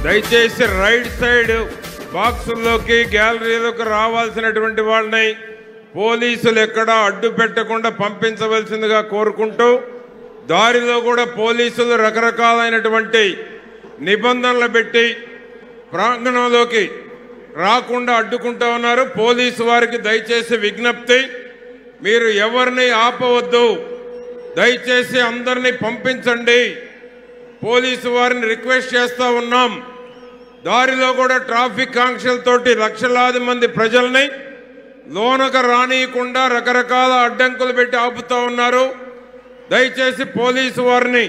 దయచేసి right side బాక్సుల్లోకి గ్యాలరీలోకి రావాల్సినటువంటి వాళ్ళని పోలీసులు ఎక్కడా అడ్డు పెట్టకుండా పంపించవలసిందిగా కోరుకుంటూ, దారిలో కూడా పోలీసులు రకరకాలైనటువంటి నిబంధనలు పెట్టి ప్రాంగణంలోకి రాకుండా అడ్డుకుంటూ ఉన్నారు. పోలీసు వారికి దయచేసి విజ్ఞప్తి, మీరు ఎవరిని ఆపవద్దు, దయచేసి అందరినీ పంపించండి. పోలీసు వారిని రిక్వెస్ట్ చేస్తూ ఉన్నాం. దారిలో కూడా ట్రాఫిక్ ఆంక్షలతోటి లక్షలాది మంది ప్రజల్ని లోనకు రానియకుండా రకరకాల అడ్డంకులు పెట్టి ఆపుతూ ఉన్నారు. దయచేసి పోలీసు వారిని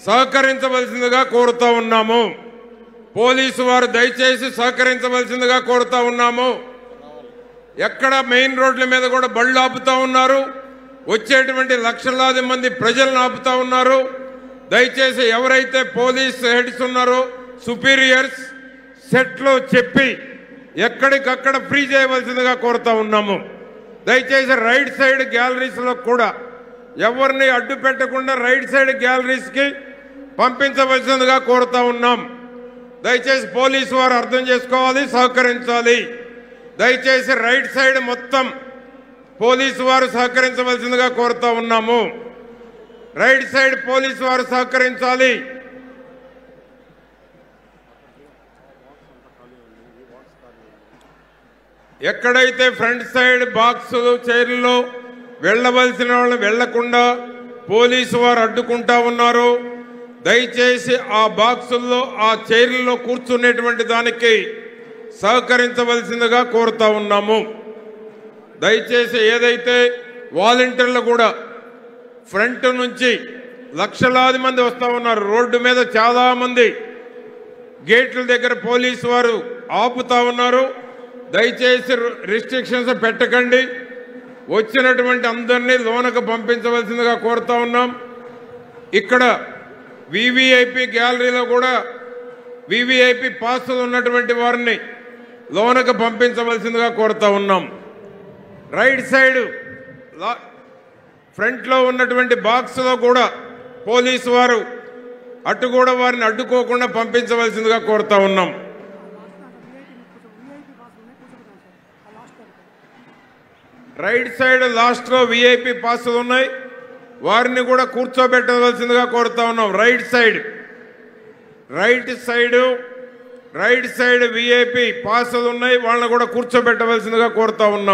సహకరించవలసిందిగా కోరుతూ ఉన్నాము. పోలీసు వారు దయచేసి సహకరించవలసిందిగా కోరుతూ ఉన్నాము. ఎక్కడ మెయిన్ రోడ్ల మీద కూడా బళ్ళు ఆపుతూ ఉన్నారు, వచ్చేటువంటి లక్షలాది మంది ప్రజలను ఆపుతూ ఉన్నారు. దయచేసి ఎవరైతే పోలీస్ హెడ్స్ ఉన్నారో సుపీరియర్స్ సెట్లో చెప్పి ఎక్కడికక్కడ ఫ్రీ చేయవలసిందిగా కోరుతా ఉన్నాము. దయచేసి రైట్ సైడ్ గ్యాలరీస్లో కూడా ఎవరిని అడ్డు పెట్టకుండా రైట్ సైడ్ గ్యాలరీస్కి పంపించవలసిందిగా కోరుతా ఉన్నాం. దయచేసి పోలీసు వారు అర్థం చేసుకోవాలి, సహకరించాలి. దయచేసి రైట్ సైడ్ మొత్తం పోలీసు వారు సహకరించవలసిందిగా కోరుతా ఉన్నాము. రైట్ సైడ్ పోలీసు వారు సహకరించాలి. ఎక్కడైతే ఫ్రంట్ సైడ్ బాక్సులు చైర్లలో వెళ్ళవలసిన వాళ్ళు వెళ్లకుండా పోలీసు వారు అడ్డుకుంటా ఉన్నారు. దయచేసి ఆ బాక్సుల్లో ఆ చైర్లలో కూర్చునేటువంటి దానికి సహకరించవలసిందిగా కోరుతా ఉన్నాము. దయచేసి ఏదైతే వాలంటీర్లు కూడా ఫ్రంట్ నుంచి లక్షలాది మంది వస్తూ ఉన్నారు, రోడ్డు మీద చాలా మంది గేట్ల దగ్గర పోలీసు వారు ఆపుతా ఉన్నారు. దయచేసి రిస్ట్రిక్షన్స్ పెట్టకండి, వచ్చినటువంటి అందరినీ లోనకు పంపించవలసిందిగా కోరుతా ఉన్నాం. ఇక్కడ వివిఐపి గ్యాలరీలో కూడా వివిఐపి పాసులు ఉన్నటువంటి వారిని లోనకు పంపించవలసిందిగా కోరుతా ఉన్నాం. రైట్ సైడ్ ఫ్రంట్లో ఉన్నటువంటి బాక్స్లో కూడా పోలీసు వారు అటు కూడా వారిని అడ్డుకోకుండా పంపించవలసిందిగా కోరుతా ఉన్నాం. రైట్ సైడ్ లాస్ట్లో విఐపి పాసులు ఉన్నాయి, వారిని కూడా కూర్చోబెట్టవలసిందిగా కోరుతా ఉన్నాం. రైట్ సైడ్ విఐపి పాసులు ఉన్నాయి, వాళ్ళని కూడా కూర్చోబెట్టవలసిందిగా కోరుతా ఉన్నాం.